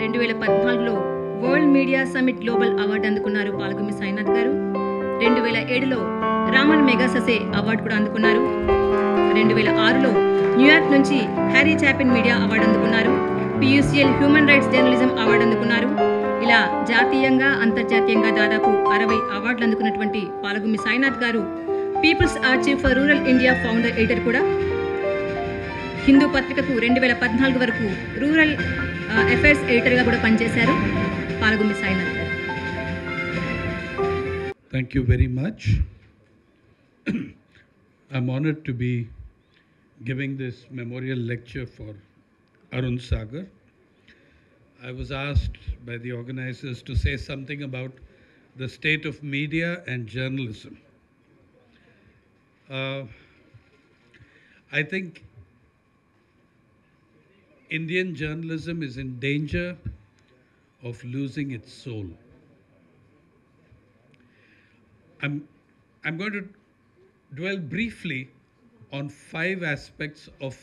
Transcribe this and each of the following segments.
2014లో world media summit global award అందుకున్నారు పాల్గొమి సాయినాథ్ గారు. 2007లో Raman మెగాససే award కూడా అందుకున్నారు. 2006లో న్యూయార్క్ నుంచి హ్యారీ చాపిన్ మీడియా అవార్డు అందుకున్నారు. PUCL human rights journalism award అందుకున్నారు. ఇలా జాతీయంగా అంతర్జాతీయంగా దాదాపు 60 అవార్డులు అందుకున్నటువంటి పాల్గొమి సాయినాథ్ గారు people's archive for rural India founder editor కూడా. హిందూ పత్రికకు 2014 వరకు రూరల్ అఫైర్స్ ఎడిటర్గా కూడా పనిచేశారు పాల్గొమి సాయినాథ్ గారు. Thank you very much. I'm honored to be giving this memorial lecture for Arun Sagar. I was asked by the organizers to say something about the state of media and journalism. I think Indian journalism is in danger of losing its soul. I'm going to dwell briefly on 5 aspects of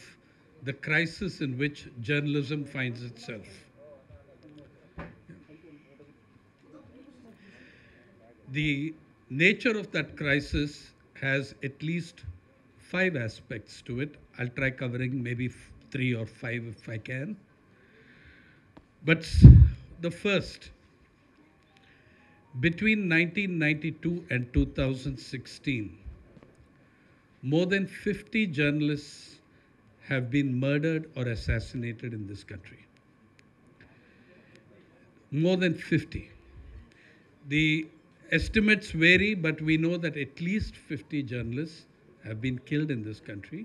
the crisis in which journalism finds itself. The nature of that crisis has at least 5 aspects to it. I'll try covering maybe 3 or 5 if I can. But the first, between 1992 and 2016, more than 50 journalists have been murdered or assassinated in this country. More than 50. The estimates vary, but we know that at least 50 journalists have been killed in this country.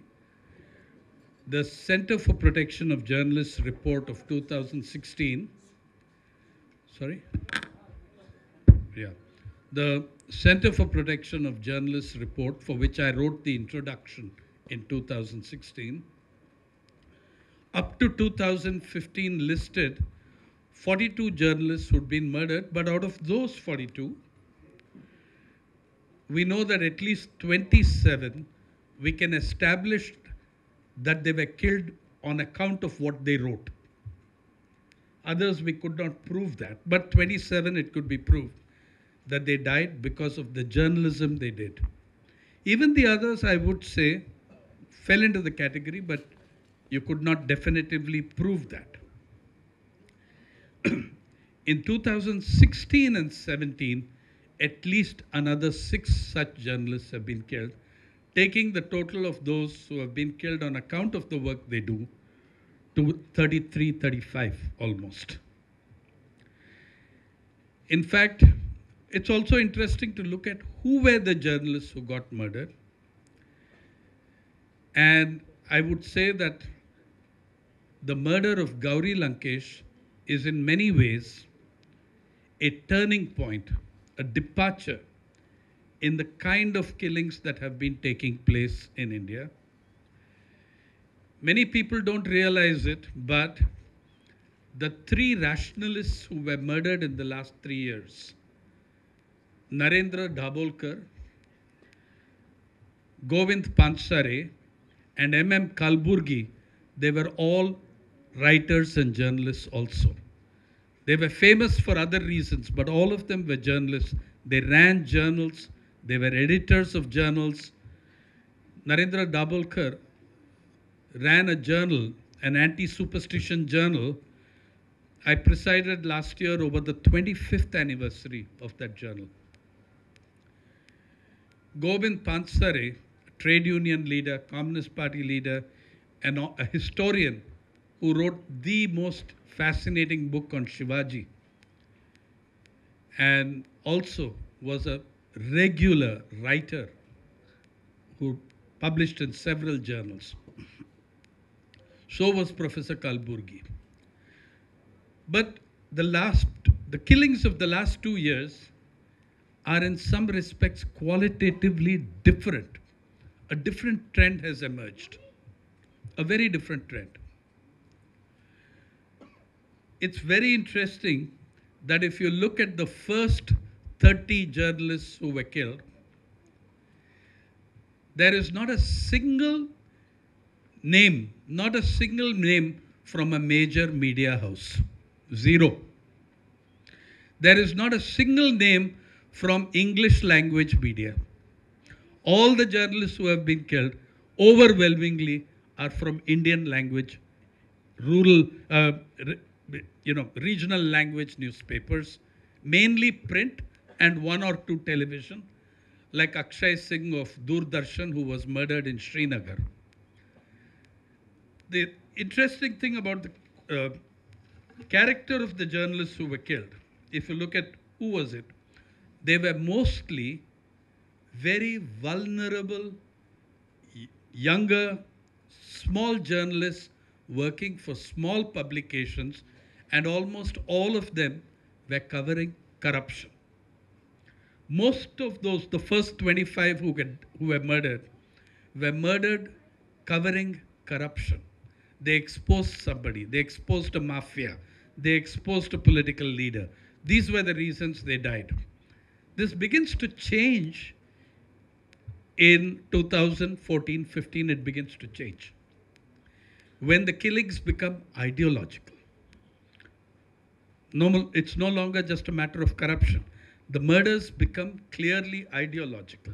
The Center for Protection of Journalists report of 2016, the Center for Protection of Journalists report, for which I wrote the introduction in 2016, up to 2015 listed 42 journalists who'd been murdered, but out of those 42, we know that at least 27 we can establish that they were killed on account of what they wrote. Others we could not prove that, but 27 it could be proved that they died because of the journalism they did. Even the others, I would say, fell into the category, but you could not definitively prove that. In 2016 and 17, at least another 6 such journalists have been killed, taking the total of those who have been killed on account of the work they do to 33, 35 almost. In fact, it's also interesting to look at who were the journalists who got murdered. And I would say that the murder of Gauri Lankesh is in many ways a turning point, a departure in the kind of killings that have been taking place in India. Many people don't realize it, but the 3 rationalists who were murdered in the last 3 years, Narendra Dabolkar, Govind Pansare, and M.M. Kalburgi, they were all writers and journalists also. They were famous for other reasons, but all of them were journalists. They ran journals. They were editors of journals. Narendra Dabolkar ran a journal, an anti-superstition journal. I presided last year over the 25th anniversary of that journal. Govind Pansare, trade union leader, Communist Party leader, and a historian who wrote the most fascinating book on Shivaji, and also was a regular writer who published in several journals. So was Professor Kalburgi. But the killings of the last 2 years are in some respects qualitatively different. A different trend has emerged, a very different trend. It's very interesting that if you look at the first 30 journalists who were killed, there is not a single name from a major media house. Zero. There is not a single name from English language media. All the journalists who have been killed overwhelmingly are from Indian language, rural, regional language newspapers, mainly print and one or two television, like Akshay Singh of Doordarshan, who was murdered in Srinagar. The interesting thing about the character of the journalists who were killed, if you look at who was it, they were mostly very vulnerable, younger, small journalists working for small publications, and almost all of them were covering corruption. Most of those, the first 25 who were murdered covering corruption. They exposed somebody, they exposed a mafia, they exposed a political leader. These were the reasons they died. This begins to change in 2014-15, it begins to change. When the killings become ideological. It's no longer just a matter of corruption. The murders become clearly ideological.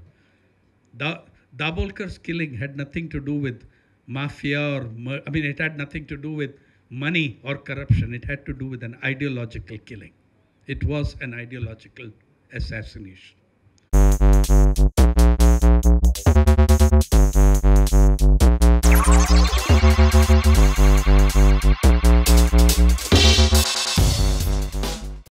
Dabolkar's killing had nothing to do with mafia it had nothing to do with money or corruption. It had to do with an ideological killing. It was an ideological assassination.